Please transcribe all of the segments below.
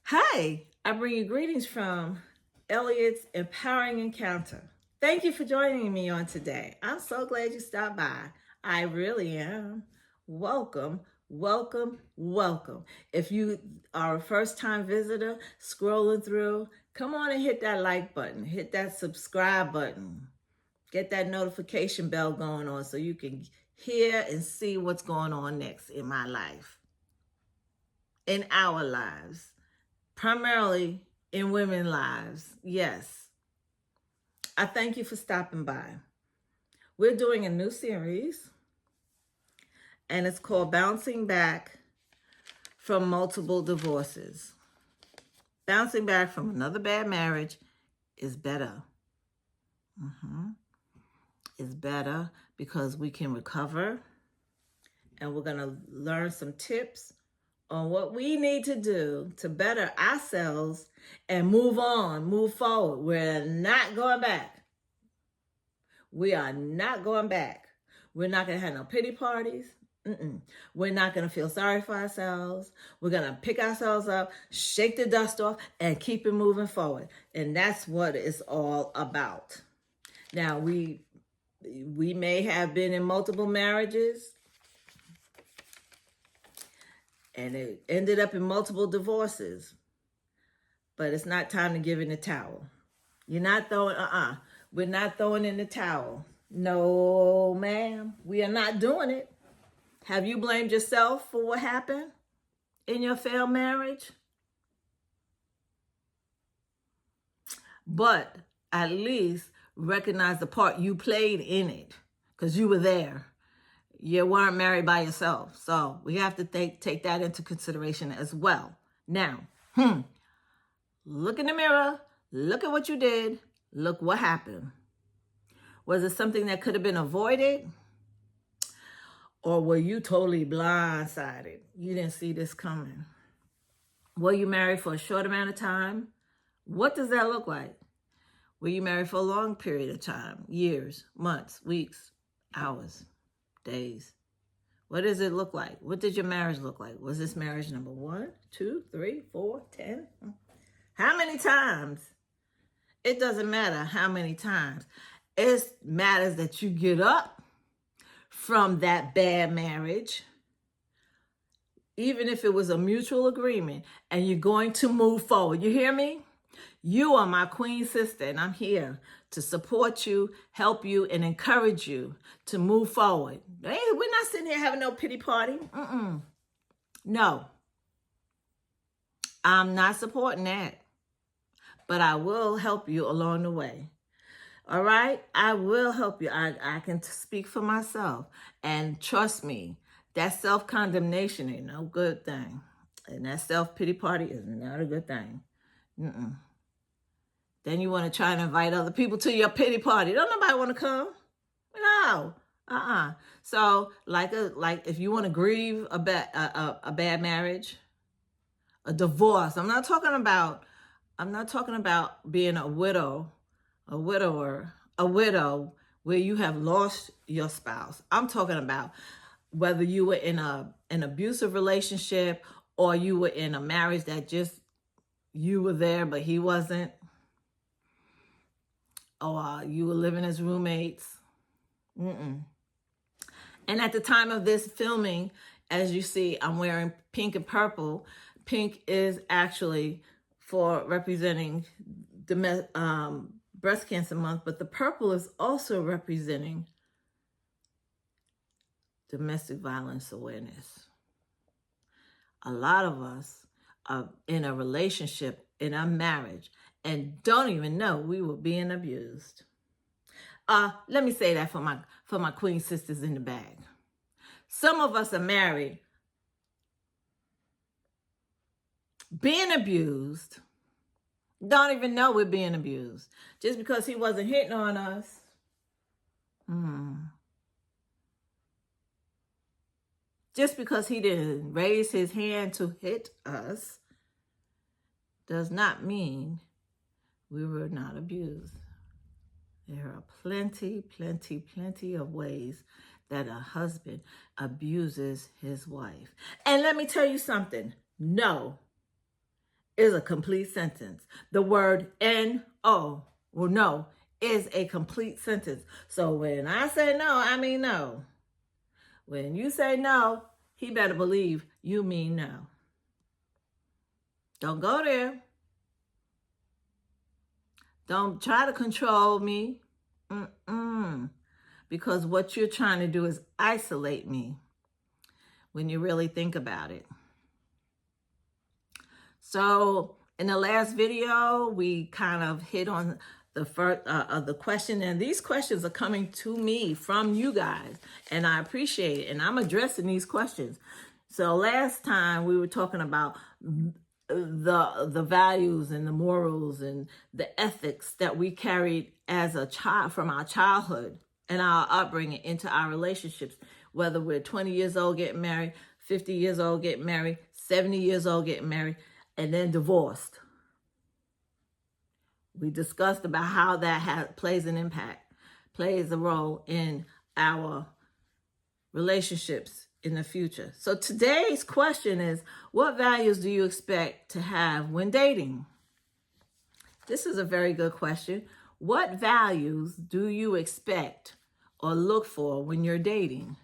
Hi, I bring you greetings from Elliot's Empowering Encounter. Thank you for joining me on today. I'm so glad you stopped by. I really am. Welcome, welcome, welcome. If you are a first time visitor scrolling through, come on and hit that like button, hit that subscribe button, get that notification bell going on so you can hear and see what's going on next in my life, in our lives. Primarily in women's lives. Yes. I thank you for stopping by. We're doing a new series, and it's called Bouncing Back from Multiple Divorces. Bouncing back from another bad marriage is better. It's better because we can recover, and we're going to learn some tips on what we need to do to better ourselves and move on, move forward. We're not going back. We are not going back. We're not going to have no pity parties. We're not going to feel sorry for ourselves. We're going to pick ourselves up, shake the dust off, and keep it moving forward. And that's what it's all about. Now, we may have been in multiple marriages, and it ended up in multiple divorces. But it's not time to give in the towel. You're not throwing, we're not throwing in the towel. No, ma'am, we are not doing it. Have you blamed yourself for what happened in your failed marriage? But at least recognize the part you played in it, because you were there. You weren't married by yourself. So we have to take that into consideration as well. Now, look in the mirror. Look at what you did. Look what happened. Was it something that could have been avoided? Or were you totally blindsided? You didn't see this coming. Were you married for a short amount of time? What does that look like? Were you married for a long period of time? Years, months, weeks, hours, days? What does it look like? What did your marriage look like? Was this marriage number 1, 2, 3, 4, 10? How many times? It doesn't matter how many times. It matters that you get up from that bad marriage, even if it was a mutual agreement, and you're going to move forward. You hear me? You are my queen sister, and I'm here to support you, help you, and encourage you to move forward. Hey, we're not sitting here having no pity party. No. I'm not supporting that. But I will help you along the way. All right? I will help you. I can speak for myself. And trust me, that self-condemnation ain't no good thing. And that self-pity party is not a good thing. Then you want to try and invite other people to your pity party. Don't nobody want to come. No. So, like if you want to grieve a bad marriage, a divorce. I'm not talking about being a widow, a widower, a widow where you have lost your spouse. I'm talking about whether you were in an abusive relationship or you were in a marriage that just you were there but he wasn't, or you were living as roommates. And at the time of this filming, as you see, I'm wearing pink and purple. Pink is actually for representing Breast Cancer Month, but the purple is also representing domestic violence awareness. A lot of us are in a relationship, in a marriage, and don't even know we were being abused. Let me say that for my queen sisters in the bag. Some of us are married, being abused, don't even know we're being abused. Just because he wasn't hitting on us. Just because he didn't raise his hand to hit us does not mean we were not abused. There are plenty of ways that a husband abuses his wife. And let me tell you something. No, is a complete sentence. The word N-O, or no, is a complete sentence. So when I say no, I mean no. When you say no, he better believe you mean no. Don't go there. Don't try to control me. Because what you're trying to do is isolate me when you really think about it. So in the last video, we kind of hit on the first the question, and these questions are coming to me from you guys, and I appreciate it, and I'm addressing these questions. So last time we were talking about the values and the morals and the ethics that we carried as a child from our childhood and our upbringing into our relationships, whether we're 20 years old getting married, 50 years old getting married, 70 years old getting married, and then divorced. We discussed about how that plays an impact, plays a role in our relationships in the future. So today's question is, what values do you expect to have when dating? This is a very good question. What values do you expect or look for when you're dating?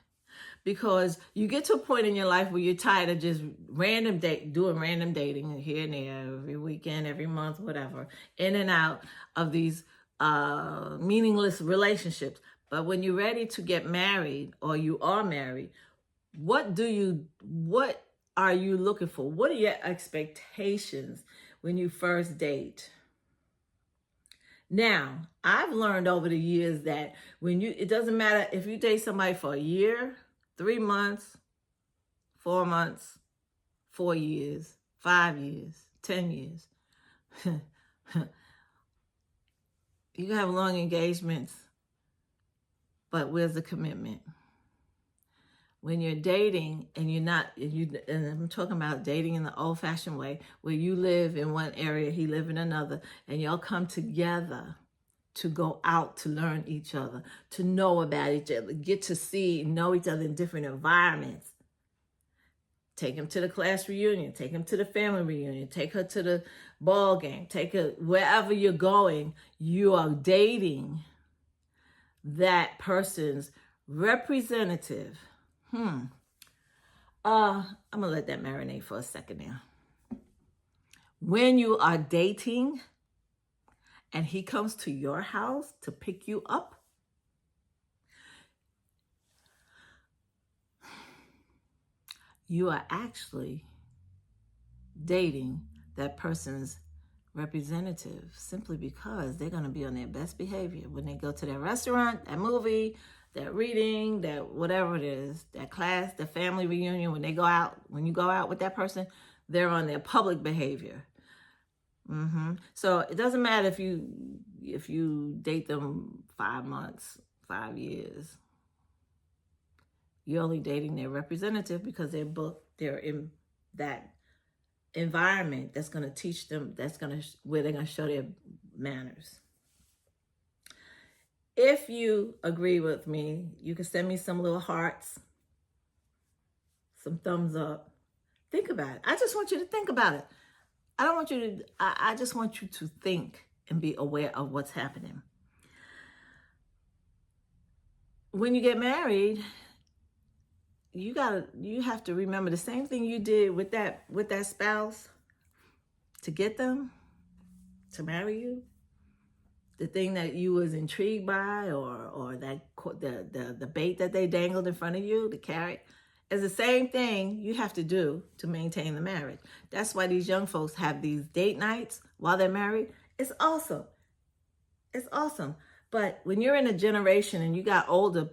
Because you get to a point in your life where you're tired of just doing random dating here and there, every weekend, every month, whatever, in and out of these meaningless relationships. But when you're ready to get married, or you are married, what are you looking for? What are your expectations when you first date? Now, I've learned over the years that it doesn't matter if you date somebody for a year, 3 months, 4 months, 4 years, 5 years, 10 years. You can have long engagements, but where's the commitment? When you're dating and and I'm talking about dating in the old-fashioned way, where you live in one area, he live in another, and y'all come together to go out to learn each other, to know about each other, get to know each other in different environments. Take him to the class reunion, take him to the family reunion, take her to the ball game, take her wherever you're going. You are dating that person's representative. I'm gonna let that marinate for a second now. When you are dating and he comes to your house to pick you up, you are actually dating that person's representative, simply because they're going to be on their best behavior when they go to that restaurant, that movie, that reading, that whatever it is, that class, the family reunion. When you go out with that person, they're on their public behavior. So it doesn't matter if you date them 5 months, 5 years. You're only dating their representative because they're in that environment that's going to teach them, where they're going to show their manners. If you agree with me, you can send me some little hearts, some thumbs up. Think about it. I just want you to think about it. I just want you to think and be aware of what's happening. When you get married, you have to remember the same thing you did with that spouse to get them to marry you. The thing that you was intrigued by, or that the bait that they dangled in front of you, the carrot, is the same thing you have to do to maintain the marriage. That's why these young folks have these date nights while they're married. It's awesome. It's awesome. But when you're in a generation and you got older